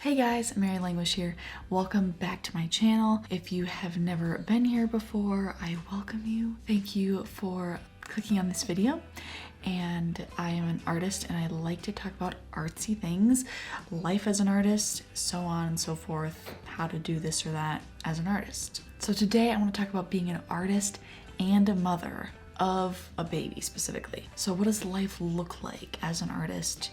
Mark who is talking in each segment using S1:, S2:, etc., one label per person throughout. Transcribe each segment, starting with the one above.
S1: Hey guys, Mary Languish here. Welcome back to my channel. If you have never been here before, I welcome you. Thank you for clicking on this video. And I am an artist and I like to talk about artsy things, life as an artist, so on and so forth, how to do this or that as an artist. So today I want to talk about being an artist and a mother of a baby specifically. So what does life look like as an artist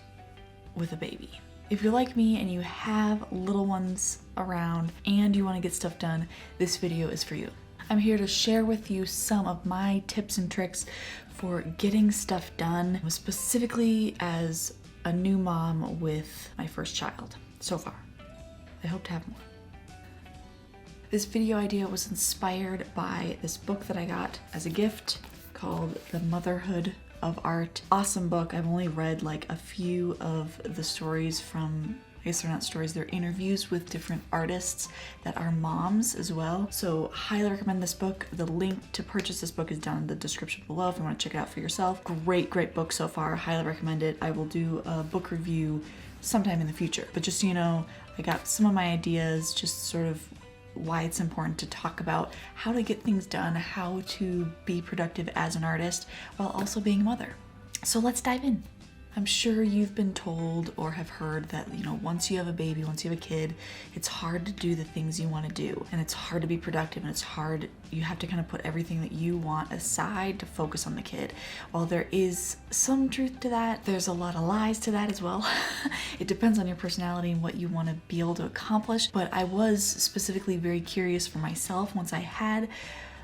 S1: with a baby? If you're like me and you have little ones around and you want to get stuff done, this video is for you. I'm here to share with you some of my tips and tricks for getting stuff done, specifically as a new mom with my first child so far. I hope to have more. This video idea was inspired by this book that I got as a gift called The Motherhood of Art. Awesome book. I've only read like a few of the stories from, I guess they're not stories, they're interviews with different artists that are moms as well. So highly recommend this book. The link to purchase this book is down in the description below if you want to check it out for yourself. Great book so far. Highly recommend it. I will do a book review sometime in the future. But just so you know, I got some of my ideas, just sort of why it's important to talk about how to get things done, how to be productive as an artist while also being a mother. So let's dive in. I'm sure you've been told or have heard that, once you have a baby, once you have a kid, it's hard to do the things you want to do, and it's hard to be productive, and it's hard, you have to kind of put everything that you want aside to focus on the kid. While there is some truth to that, there's a lot of lies to that as well. It depends on your personality and what you want to be able to accomplish, but I was specifically very curious for myself once I had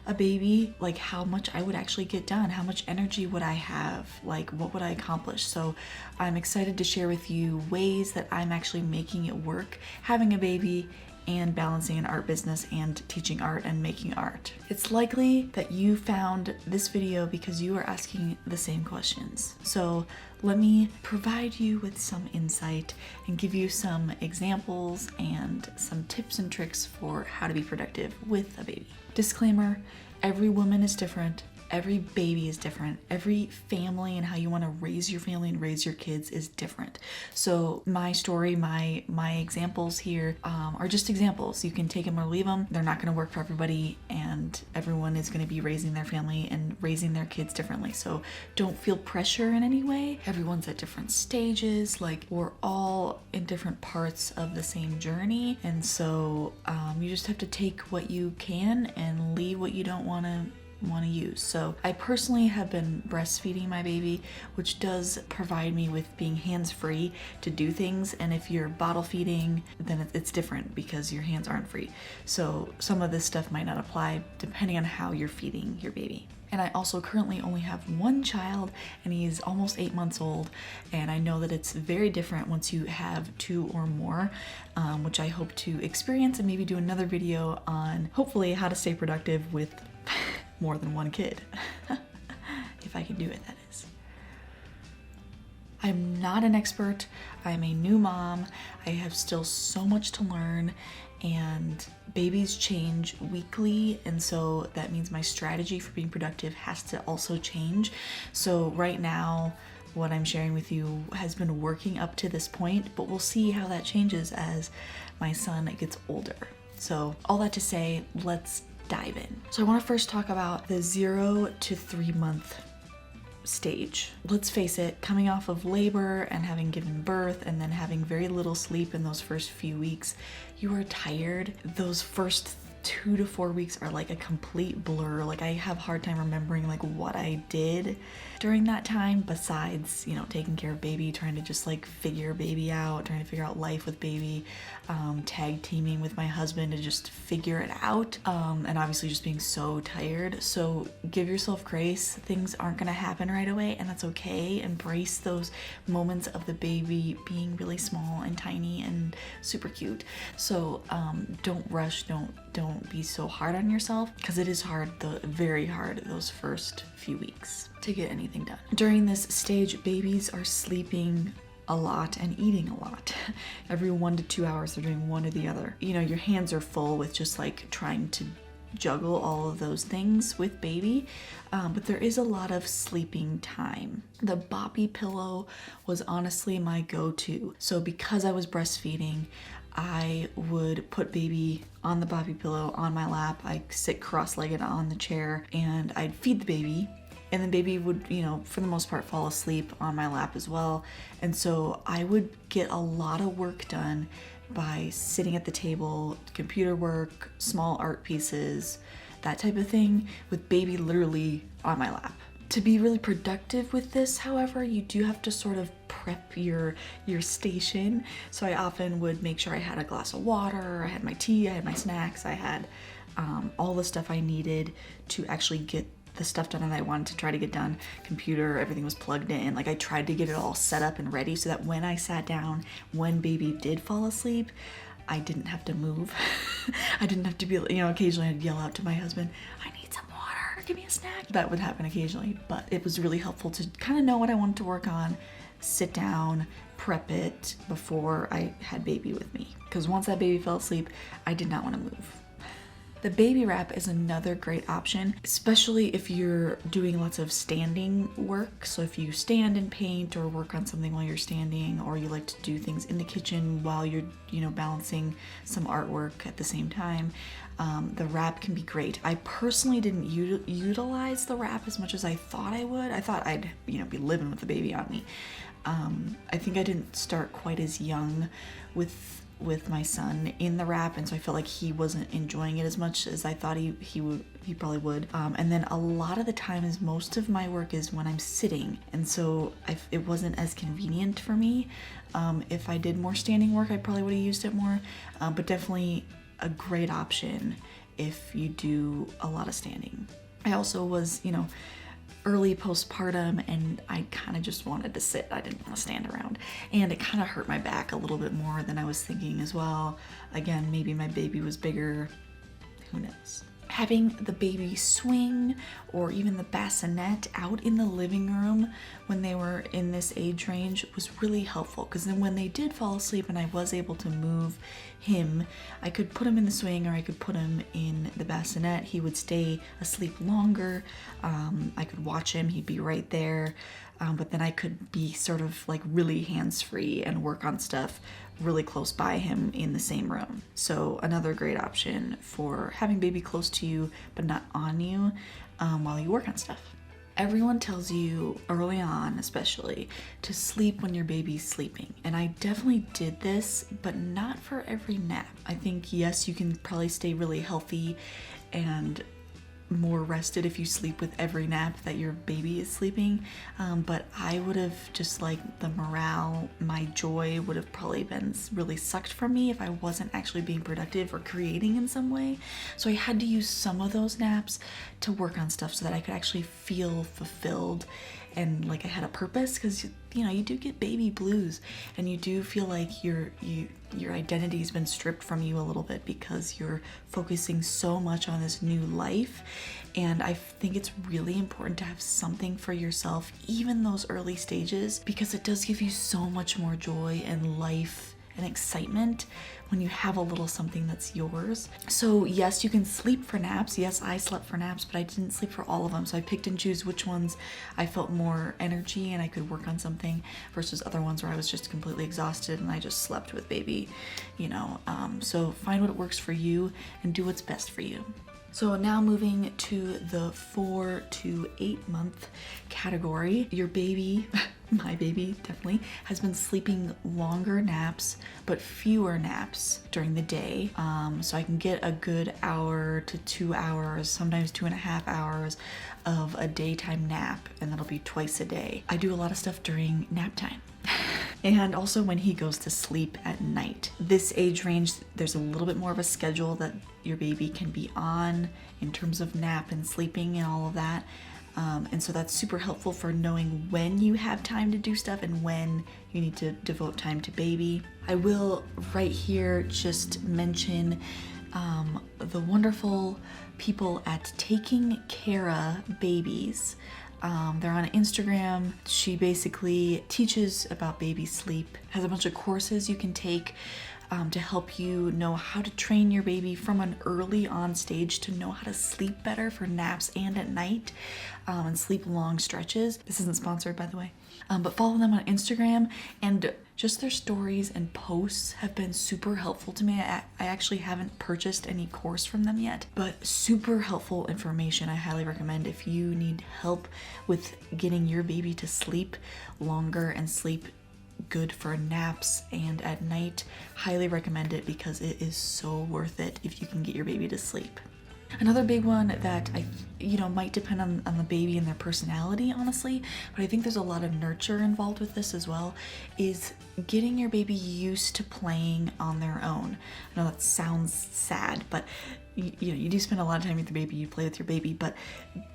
S1: a baby, like how much I would actually get done, how much energy would I have, like what would I accomplish. So I'm excited to share with you ways that I'm actually making it work, having a baby and balancing an art business and teaching art and making art. It's likely that you found this video because you are asking the same questions. So let me provide you with some insight and give you some examples and some tips and tricks for how to be productive with a baby. Disclaimer, every woman is different. Every baby is different. Every family and how you want to raise your family and raise your kids is different. So my story, my examples here are just examples. You can take them or leave them. They're not going to work for everybody, and everyone is going to be raising their family and raising their kids differently. So don't feel pressure in any way. Everyone's at different stages. Like, we're all in different parts of the same journey. And so you just have to take what you can and leave what you don't want to use. So I personally have been breastfeeding my baby, which does provide me with being hands-free to do things. And if you're bottle feeding, then it's different because your hands aren't free. So some of this stuff might not apply depending on how you're feeding your baby. And I also currently only have one child, and he's almost 8 months old. And I know that it's very different once you have two or more, which I hope to experience and maybe do another video on, hopefully, how to stay productive with more than one kid. If I can do it, that is. I'm not an expert. I'm a new mom. I have still so much to learn, and babies change weekly, and so that means my strategy for being productive has to also change. So right now, what I'm sharing with you has been working up to this point, but we'll see how that changes as my son gets older. So all that to say, let's dive in. So I want to first talk about the 0 to 3 month stage. Let's face it, coming off of labor and having given birth and then having very little sleep in those first few weeks, you are tired. Those first 2 to 4 weeks are like a complete blur. Like, I have a hard time remembering like what I did during that time besides, taking care of baby, trying to just like figure baby out, trying to figure out life with baby, tag teaming with my husband to just figure it out, and obviously just being so tired. So give yourself grace. Things aren't gonna happen right away, and that's okay. Embrace those moments of the baby being really small and tiny and super cute. So don't rush, don't be so hard on yourself, because it is hard, very hard, those first few weeks to get anything done. During this stage, babies are sleeping a lot and eating a lot. Every 1 to 2 hours, they're doing one or the other. Your hands are full with just like trying to juggle all of those things with baby, but there is a lot of sleeping time. The boppy pillow was honestly my go-to. So because I was breastfeeding, I would put baby on the bobby pillow on my lap. I sit cross-legged on the chair and I'd feed the baby. And then baby would, for the most part, fall asleep on my lap as well. And so I would get a lot of work done by sitting at the table, computer work, small art pieces, that type of thing, with baby literally on my lap. To be really productive with this, however, you do have to sort of prep your station. So I often would make sure I had a glass of water, I had my tea, I had my snacks, I had all the stuff I needed to actually get the stuff done that I wanted to try to get done. Computer, everything was plugged in. Like, I tried to get it all set up and ready so that when I sat down, when baby did fall asleep, I didn't have to move. I didn't have to be, occasionally I'd yell out to my husband, I need some water, give me a snack. That would happen occasionally, but it was really helpful to kind of know what I wanted to work on, sit down, prep it before I had baby with me. Because once that baby fell asleep, I did not want to move. The baby wrap is another great option, especially if you're doing lots of standing work. So if you stand and paint or work on something while you're standing, or you like to do things in the kitchen while you're, balancing some artwork at the same time, the wrap can be great. I personally didn't utilize the wrap as much as I thought I would. I thought I'd, be living with the baby on me. I think I didn't start quite as young with my son in the wrap, and so I felt like he wasn't enjoying it as much as I thought he probably would. And then a lot of the time is most of my work is when I'm sitting, and so it wasn't as convenient for me. If I did more standing work, I probably would have used it more, but definitely a great option if you do a lot of standing. I also was, early postpartum, and I kind of just wanted to sit. I didn't want to stand around, and it kind of hurt my back a little bit more than I was thinking as well. Again, maybe my baby was bigger, who knows. Having the baby swing or even the bassinet out in the living room when they were in this age range was really helpful, because then when they did fall asleep and I was able to move him, I could put him in the swing or I could put him in the bassinet. He would stay asleep longer. I could watch him, he'd be right there. But then I could be sort of like really hands-free and work on stuff really close by him in the same room. So another great option for having baby close to you but not on you while you work on stuff. Everyone tells you early on, especially, to sleep when your baby's sleeping. And I definitely did this, but not for every nap. I think, yes, you can probably stay really healthy and more rested if you sleep with every nap that your baby is sleeping, but I would have just, like, the morale, my joy would have probably been really sucked from me if I wasn't actually being productive or creating in some way. So I had to use some of those naps to work on stuff so that I could actually feel fulfilled and like I had a purpose, because you do get baby blues and you do feel like your identity's been stripped from you a little bit because you're focusing so much on this new life. And I think it's really important to have something for yourself, even those early stages, because it does give you so much more joy and life and excitement when you have a little something that's yours. So yes, you can sleep for naps. Yes, I slept for naps, but I didn't sleep for all of them. So I picked and choose which ones I felt more energy and I could work on something versus other ones where I was just completely exhausted and I just slept with baby, So find what works for you and do what's best for you. So now moving to the 4 to 8 month category, your baby, my baby definitely, has been sleeping longer naps, but fewer naps during the day. So I can get a good hour to 2 hours, sometimes 2.5 hours of a daytime nap, and that'll be twice a day. I do a lot of stuff during nap time. And also when he goes to sleep at night. This age range, there's a little bit more of a schedule that your baby can be on in terms of nap and sleeping and all of that. And so that's super helpful for knowing when you have time to do stuff and when you need to devote time to baby. I will right here just mention the wonderful people at Taking Cara Babies. They're on Instagram. She basically teaches about baby sleep, has a bunch of courses you can take to help you know how to train your baby from an early on stage to know how to sleep better for naps and at night, and sleep long stretches. This isn't sponsored, by the way. But follow them on Instagram, and just their stories and posts have been super helpful to me. I actually haven't purchased any course from them yet, but super helpful information. I highly recommend if you need help with getting your baby to sleep longer and sleep good for naps and at night. Highly recommend it because it is so worth it if you can get your baby to sleep. Another big one that might depend on the baby and their personality, honestly, but I think there's a lot of nurture involved with this as well, is getting your baby used to playing on their own. I know that sounds sad, but you do spend a lot of time with your baby, you play with your baby, but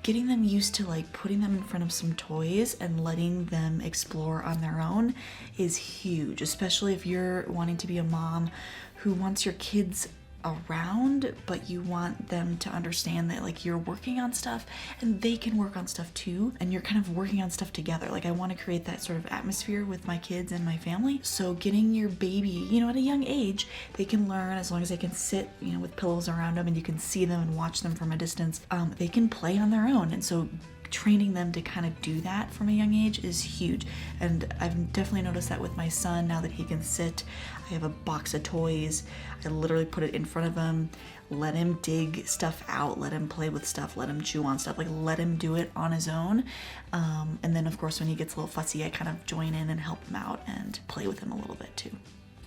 S1: getting them used to like putting them in front of some toys and letting them explore on their own is huge, especially if you're wanting to be a mom who wants your kids around, but you want them to understand that like you're working on stuff and they can work on stuff too, and you're kind of working on stuff together. Like I want to create that sort of atmosphere with my kids and my family. So getting your baby, at a young age, they can learn as long as they can sit, with pillows around them and you can see them and watch them from a distance. They can play on their own, and so training them to kind of do that from a young age is huge. And I've definitely noticed that with my son. Now that he can sit, I have a box of toys. I literally put it in front of him, let him dig stuff out, let him play with stuff, let him chew on stuff, like let him do it on his own. And then of course when he gets a little fussy, I kind of join in and help him out and play with him a little bit too.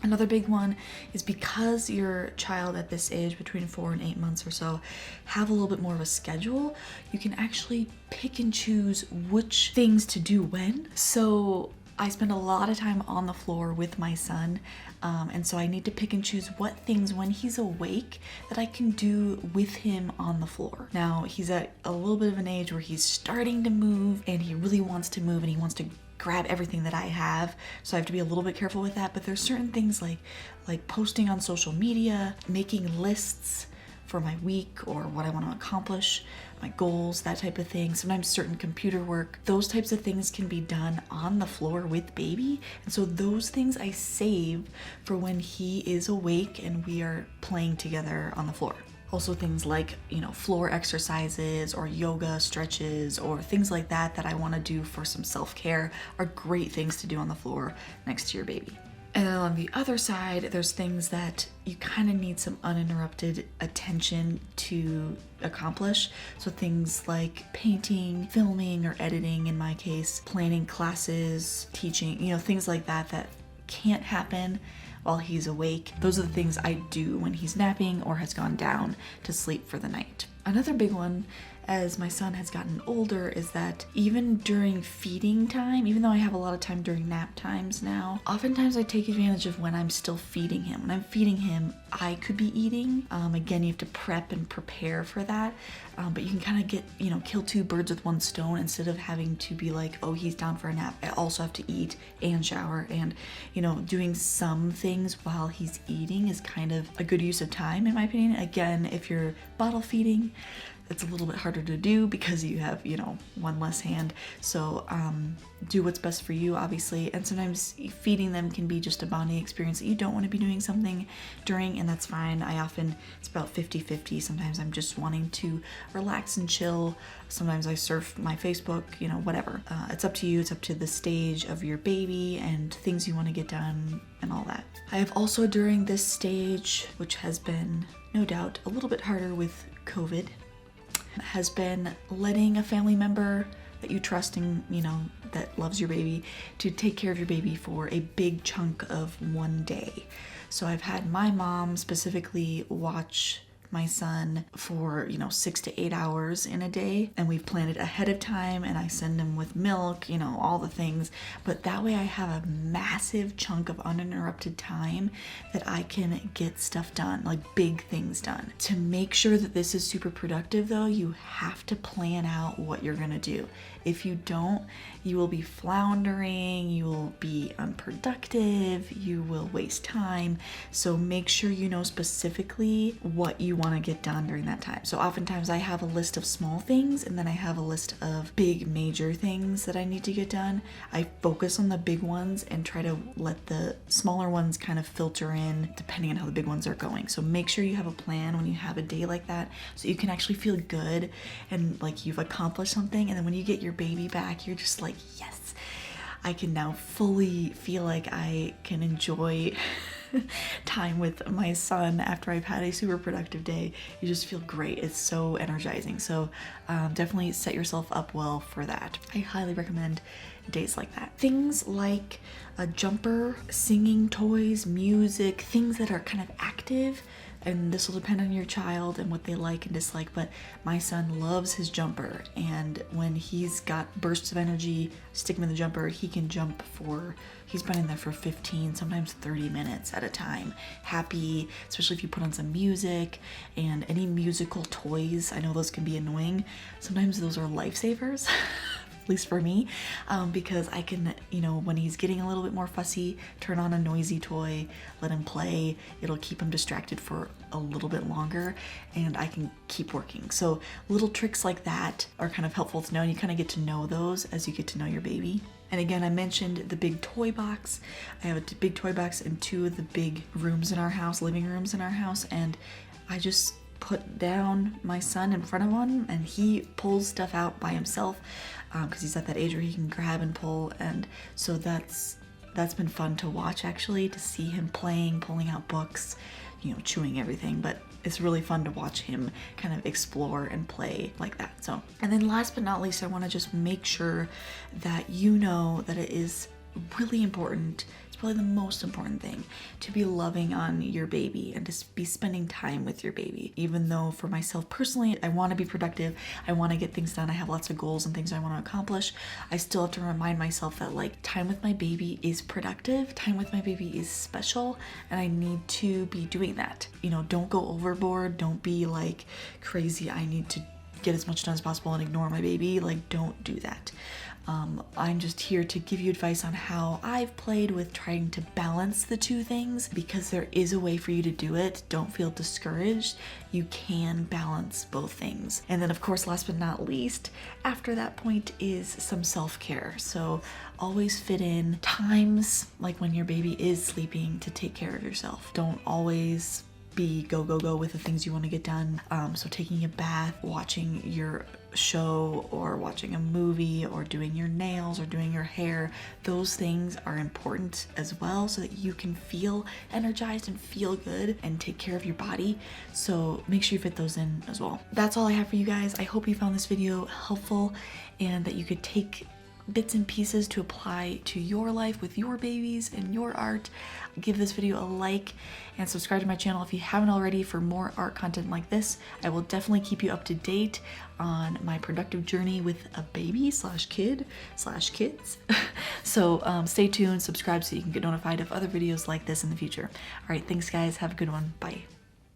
S1: Another big one is because your child at this age, between 4 and 8 months or so, have a little bit more of a schedule, you can actually pick and choose which things to do when. So I spend a lot of time on the floor with my son, and so I need to pick and choose what things when he's awake that I can do with him on the floor. Now, he's at a little bit of an age where he's starting to move and he really wants to move and he wants to grab everything that I have, so I have to be a little bit careful with that. But there's certain things like posting on social media, making lists for my week or what I want to accomplish, my goals, that type of thing. Sometimes certain computer work, those types of things can be done on the floor with baby. And so those things I save for when he is awake and we are playing together on the floor. Also things like, floor exercises or yoga stretches or things like that I want to do for some self-care are great things to do on the floor next to your baby. And then on the other side, there's things that you kind of need some uninterrupted attention to accomplish. So things like painting, filming or editing in my case, planning classes, teaching, things like that can't happen while he's awake. Those are the things I do when he's napping or has gone down to sleep for the night. Another big one as my son has gotten older is that even during feeding time, even though I have a lot of time during nap times now, oftentimes I take advantage of when I'm still feeding him. When I'm feeding him, I could be eating. Again, you have to prep and prepare for that. But you can kind of get, kill two birds with one stone instead of having to be like, oh, he's down for a nap, I also have to eat and shower. And, doing some things while he's eating is kind of a good use of time, in my opinion. Again, if you're bottle feeding, it's a little bit harder to do because you have, one less hand. So do what's best for you, obviously. And sometimes feeding them can be just a bonding experience that you don't want to be doing something during, and that's fine. It's about 50-50. Sometimes I'm just wanting to relax and chill. Sometimes I surf my Facebook, whatever. It's up to you. It's up to the stage of your baby and things you want to get done and all that. I have also during this stage, which has been no doubt a little bit harder with COVID, has been letting a family member that you trust and that loves your baby to take care of your baby for a big chunk of one day. So I've had my mom specifically watch my son for 6 to 8 hours in a day, and we've planned it ahead of time, and I send him with milk, all the things, but that way I have a massive chunk of uninterrupted time that I can get stuff done, like big things done. To make sure that this is super productive though, you have to plan out what you're gonna do. If you don't, you will be floundering, you will be unproductive, you will waste time. So make sure you know specifically what you want to get done during that time. So oftentimes I have a list of small things and then I have a list of big major things that I need to get done. I focus on the big ones and try to let the smaller ones kind of filter in depending on how the big ones are going. So make sure you have a plan when you have a day like that so you can actually feel good and like you've accomplished something. And then when you get your baby back, you're just like, yes, I can now fully feel like I can enjoy time with my son after I've had a super productive day. You just feel great. It's so energizing. So definitely set yourself up well for that. I highly recommend days like that. Things like a jumper, singing toys, music, things that are kind of active, and this will depend on your child and what they like and dislike, but my son loves his jumper, and when he's got bursts of energy, stick him in the jumper, he can jump for, he's been in there for 15, sometimes 30 minutes at a time, happy, especially if you put on some music and any musical toys. I know those can be annoying. Sometimes those are lifesavers. At least for me, because I can, you know, when he's getting a little bit more fussy, turn on a noisy toy, let him play. It'll keep him distracted for a little bit longer and I can keep working. So little tricks like that are kind of helpful to know, and you kind of get to know those as you get to know your baby. And again, I mentioned the big toy box. I have a big toy box in 2 of the big rooms in our house, living rooms in our house, and I just put down my son in front of one and he pulls stuff out by himself because he's at that age where he can grab and pull, and so that's been fun to watch, actually, to see him playing, pulling out books, you know, chewing everything, but it's really fun to watch him kind of explore and play like that. So, and then last but not least, I want to just make sure that you know that it is really important, it's probably the most important thing, to be loving on your baby and to be spending time with your baby. Even though for myself personally, I want to be productive, I want to get things done, I have lots of goals and things I want to accomplish, I still have to remind myself that like time with my baby is productive, time with my baby is special, and I need to be doing that. You know, don't go overboard, don't be like crazy, I need to get as much done as possible and ignore my baby. Like, don't do that. I'm just here to give you advice on how I've played with trying to balance the 2 things, because there is a way for you to do it. Don't feel discouraged. You can balance both things. And then of course, last but not least, after that point is some self-care. So always fit in times like when your baby is sleeping to take care of yourself. Don't always be go with the things you want to get done. So taking a bath, watching your show, or watching a movie, or doing your nails, or doing your hair, those things are important as well, so that you can feel energized and feel good and take care of your body. So make sure you fit those in as well. That's all I have for you guys. I hope you found this video helpful and that you could take bits and pieces to apply to your life with your babies and your art. Give this video a like and subscribe to my channel if you haven't already for more art content like this. I will definitely keep you up to date on my productive journey with a baby / kid / kids. So stay tuned, subscribe so you can get notified of other videos like this in the future. All right, thanks guys, have a good one, bye.